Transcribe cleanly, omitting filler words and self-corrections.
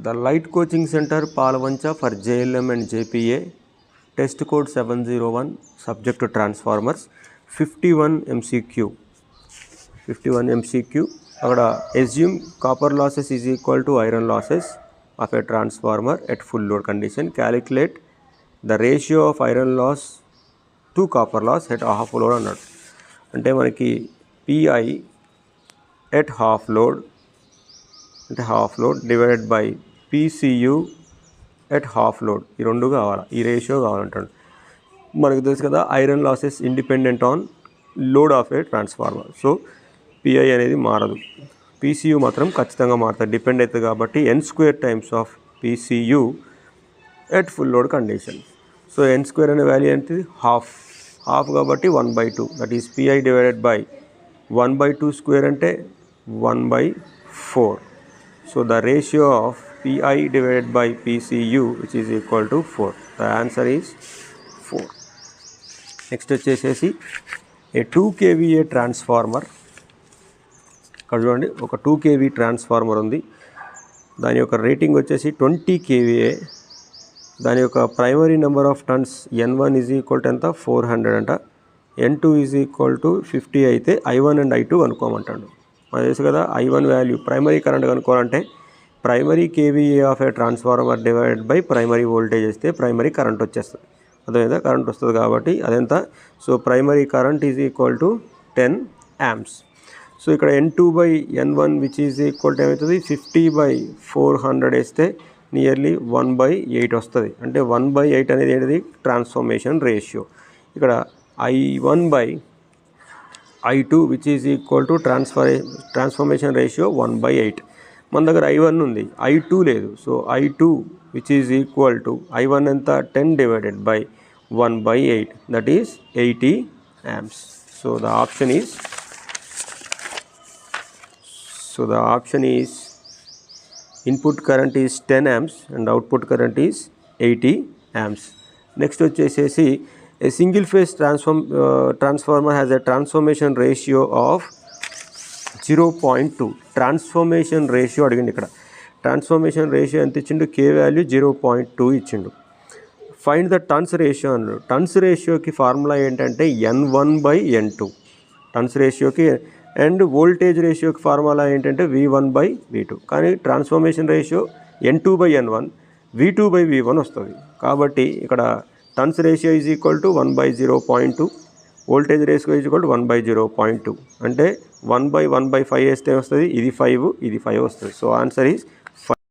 The Light Coaching Center, Palavancha for JLM and JPA, test code 701, subject to transformers, 51 MCQ. 51 MCQ. Assume copper losses is equal to iron losses of a transformer at full load condition. Calculate the ratio of iron loss to copper loss at half load అన్నాడు. అంటే మనకి PI at half load అంటే half load divided by PCU at half load, ఈ రెండు కావాలి, ఈ ratio కావాలంటాడు. మనకు తెలుసు కదా iron losses independent on load of a transformer. So PI అనేది మారదు, PCU మాత్రం ఖచ్చితంగా మారుతుంది, డిపెండ్ అవుతుంది. కాబట్టి n² times of PCU at full load condition. So n² అనే వాల్యూ ఏంటిది హాఫ్ కాబట్టి 1/2, that is PI divided by 1/2² అంటే 1/4. So the ratio of PI divided by PCU which is equal to 4. The answer is 4. Next వచ్చేసేసి a 2 kVA transformer. ఇక్కడ చూడండి ఒక 2 kV transformer ఉంది, దాని యొక్క రేటింగ్ వచ్చేసి 20 kVA. దాని యొక్క primary number of turns N1 is equal to ఎంత 400 అంట, N2 ఈజ్ ఈక్వల్ టు 50 అయితే I1 అండ్ I2 కనుక్కోమంటాడు. మనకు తెలుసు కదా I1 వాల్యూ ప్రైమరీ కరెంట్ కనుక్కోవాలంటే primary KVA of a transformer divided by primary voltage ఇస్తే ప్రైమరీ కరెంట్ వచ్చేస్తుంది. అదేవిధంగా కరెంట్ వస్తుంది కాబట్టి అదెంత, so primary current is equal to 10 amps. So ఇక్కడ N2/N1 which is equal to ఏమవుతుంది 50/400 వేస్తే నియర్లీ 1/8 వస్తుంది. అంటే 1/8 అనేది ఏంటిది ట్రాన్స్ఫర్మేషన్ రేషియో. ఇక్కడ I1/I2 which is equal to transformation ratio 1/8. మన దగ్గర I1 ఉంది, I2 లేదు. So I2 which is equal to I1 ఎంత 10 divided by 1/8, that is 80 amps. So the option is input current is 10 amps and output current is 80 amps. Next వచ్చేసేసి a single phase transformer has a transformation ratio of 0.2. Transformation ratio అడిగింది. ఇక్కడ transformation ratio ఎంత ఇచ్చిండు, K value 0.2 ఇచ్చిండు. Find the turns ratio అన్నాడు. Turns రేషియోకి formula ఏంటంటే N1/N2 turns రేషియోకి, అండ్ వోల్టేజ్ రేషియోకి ఫార్ములా ఏంటంటే V1/V2. కానీ ట్రాన్స్ఫర్మేషన్ రేషియో N2/N1 V2/V1 వస్తుంది. కాబట్టి ఇక్కడ turns ratio is equal to 1/0.2, voltage ratio is equal to 1/0.2. అంటే 1/1/5 వేస్తే వస్తుంది, ఇది 5 వస్తుంది. So answer is